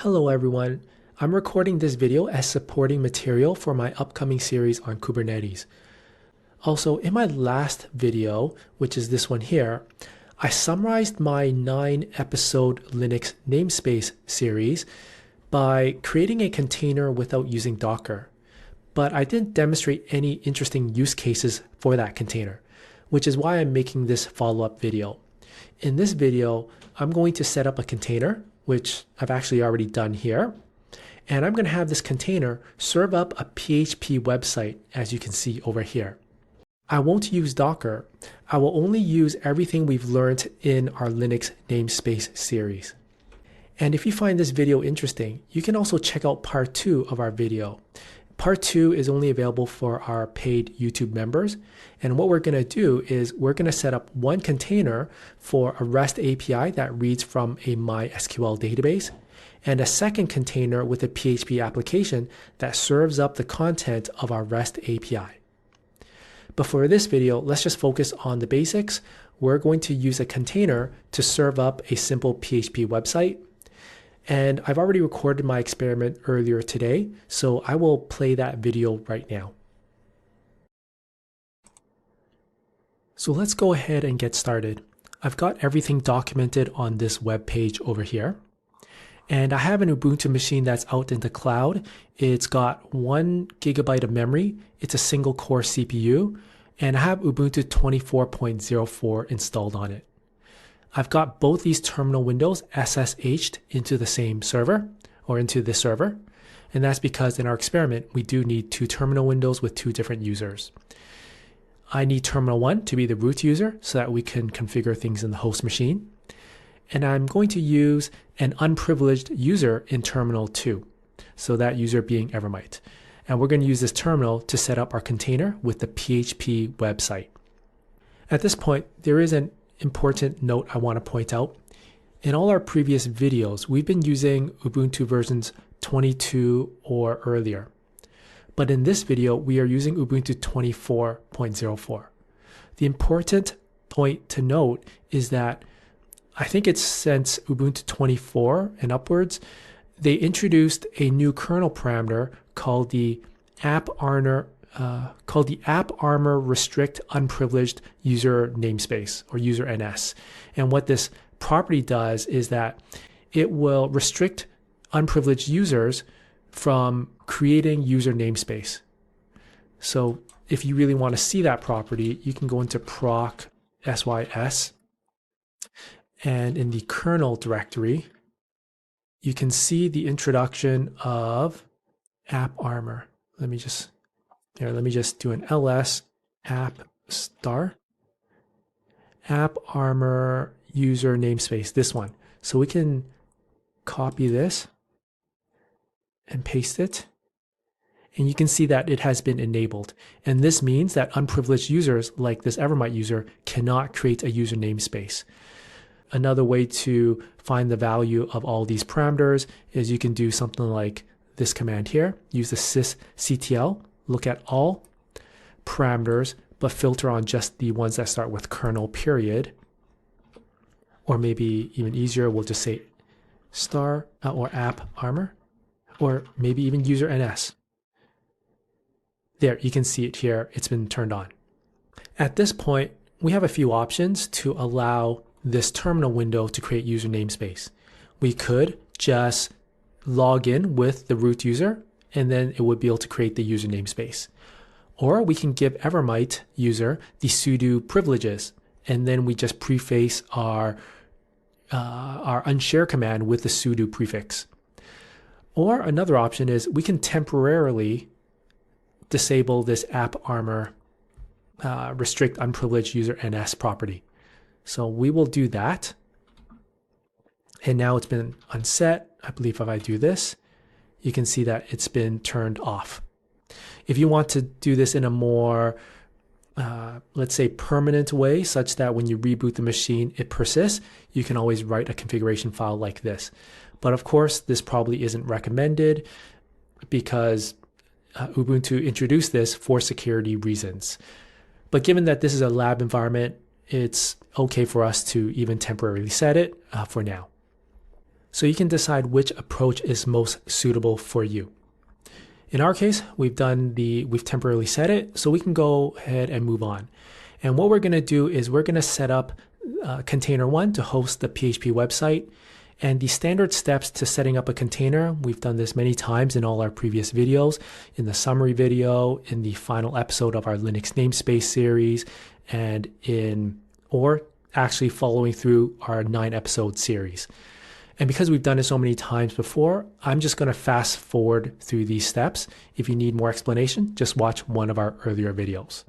Hello everyone, I'm recording this video as supporting material for my upcoming series on Kubernetes. Also, in my last video, which is this one here, I summarized my 9-episode Linux namespace series by creating a container without using Docker. But I didn't demonstrate any interesting use cases for that container, which is why I'm making this follow-up video. In this video, I'm going to set up a container, which I've actually already done here. And I'm going to have this container serve up a PHP website, as you can see over here. I won't use Docker. I will only use everything we've learned in our Linux namespace series. And if you find this video interesting, you can also check out part 2 of our video. Part 2 is only available for our paid YouTube members. And what we're going to do is we're going to set up one container for a REST API that reads from a MySQL database, and a second container with a PHP application that serves up the content of our REST API. But for this video, let's just focus on the basics. We're going to use a container to serve up a simple PHP website. And I've already recorded my experiment earlier today, so I will play that video right now. So let's go ahead and get started. I've got everything documented on this web page over here. And I have an Ubuntu machine that's out in the cloud. It's got 1 GB of memory. It's a single core CPU. And I have Ubuntu 24.04 installed on it. I've got both these terminal windows SSH'd into the same server, or into this server. And that's because in our experiment, we do need 2 terminal windows with 2 different users. I need terminal 1 to be the root user so that we can configure things in the host machine. And I'm going to use an unprivileged user in terminal 2. So that user being Evermite. And we're going to use this terminal to set up our container with the PHP website. At this point, there is an important note I want to point out. In all our previous videos, we've been using Ubuntu versions 22 or earlier. But in this video, we are using Ubuntu 24.04. The important point to note is that I think it's since Ubuntu 24 and upwards, they introduced a new kernel parameter called the app armor restrict unprivileged user namespace, or user NS. And what this property does is that it will restrict unprivileged users from creating user namespace. So if you really want to see that property, you can go into proc sys, and in the kernel directory, you can see the introduction of app armor. Let me just do an ls app star app armor user namespace, this one. So we can copy this and paste it. And you can see that it has been enabled. And this means that unprivileged users like this Evermite user cannot create a user namespace. Another way to find the value of all these parameters is you can do something like this command here. Use the sysctl, look at all parameters, but filter on just the ones that start with kernel period. Or maybe even easier, we'll just say star or app armor, or maybe even user NS. There, you can see it here. It's been turned on. At this point, we have a few options to allow this terminal window to create user namespace. We could just log in with the root user, and then it would be able to create the user namespace. Or we can give Evermite user the sudo privileges, and then we just preface our unshare command with the sudo prefix. Or another option is we can temporarily disable this app armor restrict unprivileged user NS property. So we will do that. And now it's been unset. I believe if I do this, you can see that it's been turned off. If you want to do this in a more, let's say, permanent way, such that when you reboot the machine, it persists, you can always write a configuration file like this. But of course, this probably isn't recommended because Ubuntu introduced this for security reasons. But given that this is a lab environment, it's okay for us to even temporarily set it for now. So you can decide which approach is most suitable for you. In our case, we've temporarily set it, so we can go ahead and move on. And what we're going to do is we're going to set up container 1 to host the PHP website. And the standard steps to setting up a container, we've done this many times in all our previous videos, in the summary video, in the final episode of our Linux namespace series, or actually following through our 9-episode series. And because we've done it so many times before, I'm just going to fast forward through these steps. If you need more explanation, just watch one of our earlier videos.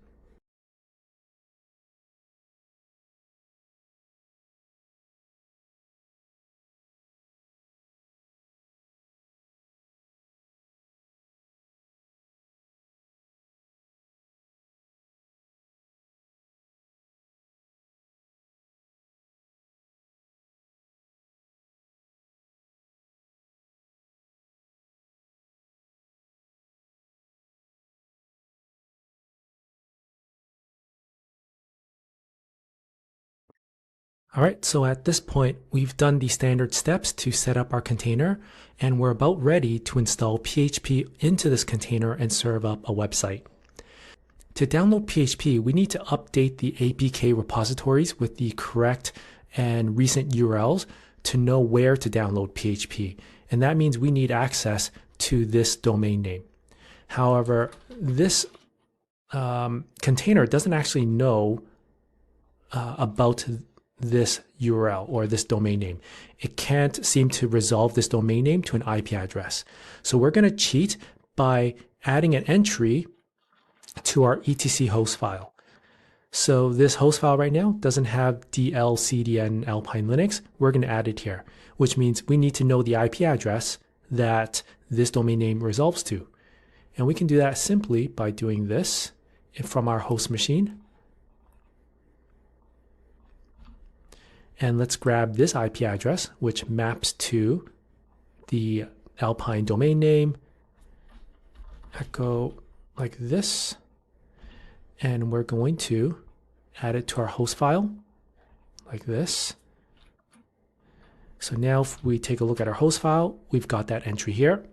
All right, so at this point, we've done the standard steps to set up our container, and we're about ready to install PHP into this container and serve up a website. To download PHP, we need to update the APK repositories with the correct and recent URLs to know where to download PHP. And that means we need access to this domain name. However, this container doesn't actually know about this URL or this domain name. It can't seem to resolve this domain name to an IP address. So we're going to cheat by adding an entry to our etc host file. So this host file right now doesn't have DLCDN Alpine Linux. We're going to add it here, which means we need to know the IP address that this domain name resolves to. And we can do that simply by doing this from our host machine. And let's grab this IP address, which maps to the Alpine domain name, echo like this. And we're going to add it to our host file like this. So now if we take a look at our host file, we've got that entry here.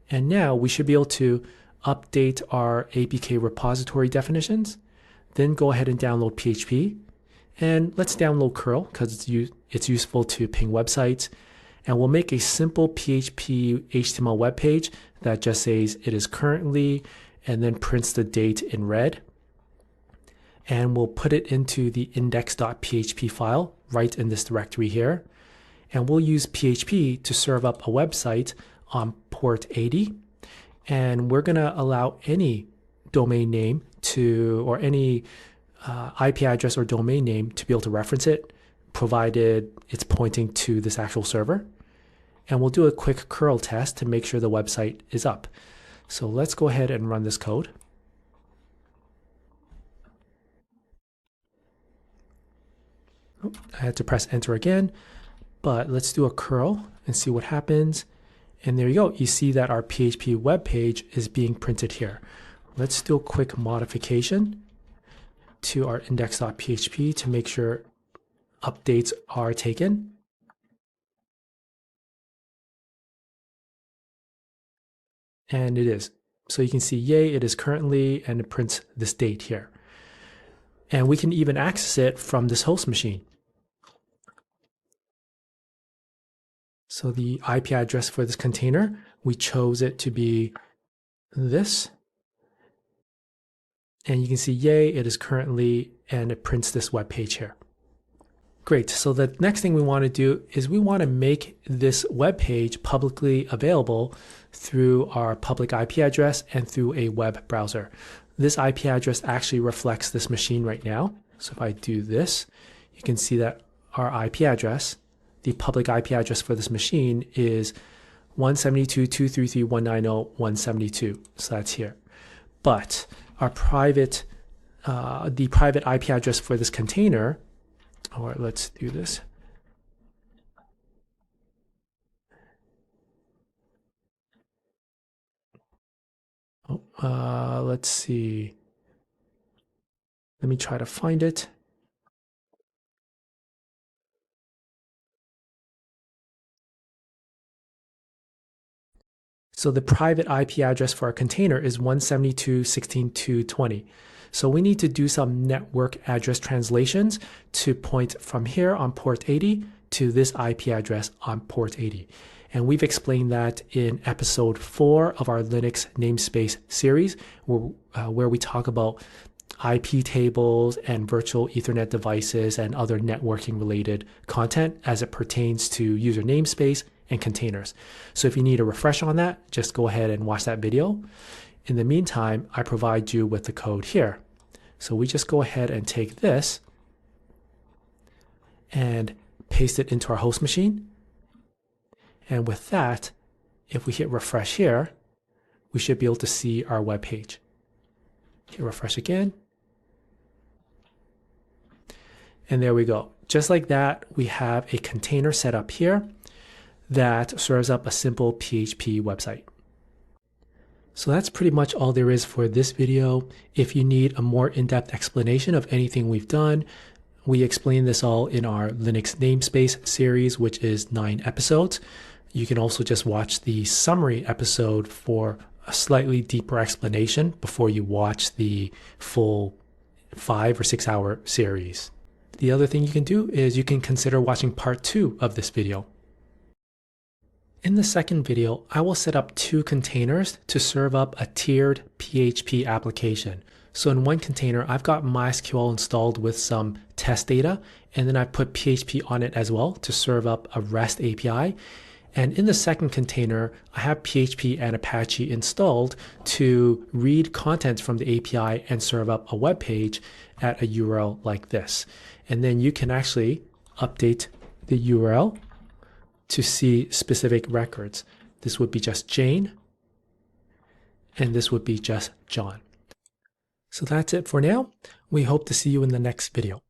And now we should be able to update our APK repository definitions, then go ahead and download PHP. And let's download curl because it's useful to ping websites. And we'll make a simple PHP HTML web page that just says it is currently, and then prints the date in red. And we'll put it into the index.php file right in this directory here. And we'll use PHP to serve up a website on port 80. And we're going to allow any domain name or any IP address or domain name to be able to reference it, provided it's pointing to this actual server. And we'll do a quick curl test to make sure the website is up. So let's go ahead and run this code. Oh, I had to press enter again, but let's do a curl and see what happens. And there you go. You see that our PHP web page is being printed here. Let's do a quick modification to our index.php to make sure updates are taken. And it is. So you can see, yay, it is currently, and it prints this date here. And we can even access it from this host machine. So the IP address for this container, we chose it to be this. And you can see, yay, it is currently, and it prints this web page here. Great. So the next thing we want to do is we want to make this web page publicly available through our public IP address and through a web browser. This IP address actually reflects this machine right now. So if I do this, you can see that our IP address, the public IP address for this machine is 172.233.190.172. So that's here. But our the private IP address for this container, or let's do this. Let's see. Let me try to find it. So the private IP address for our container is 172.16.220. So we need to do some network address translations to point from here on port 80 to this IP address on port 80. And we've explained that in episode 4 of our Linux namespace series, where we talk about IP tables and virtual Ethernet devices and other networking related content as it pertains to user namespace and containers. So if you need a refresh on that, just go ahead and watch that video. In the meantime, I provide you with the code here. So we just go ahead and take this and paste it into our host machine. And with that, if we hit refresh here, we should be able to see our web page. Hit refresh again. And there we go. Just like that, we have a container set up here that serves up a simple PHP website. So that's pretty much all there is for this video. If you need a more in-depth explanation of anything we've done, we explain this all in our Linux namespace series, which is 9 episodes. You can also just watch the summary episode for a slightly deeper explanation before you watch the full 5 or 6 hour series. The other thing you can do is you can consider watching part 2 of this video. In the second video, I will set up 2 containers to serve up a tiered PHP application. So in one container, I've got MySQL installed with some test data, and then I put PHP on it as well to serve up a REST API. And in the second container, I have PHP and Apache installed to read content from the API and serve up a web page at a URL like this. And then you can actually update the URL to see specific records. This would be just Jane, and this would be just John. So that's it for now. We hope to see you in the next video.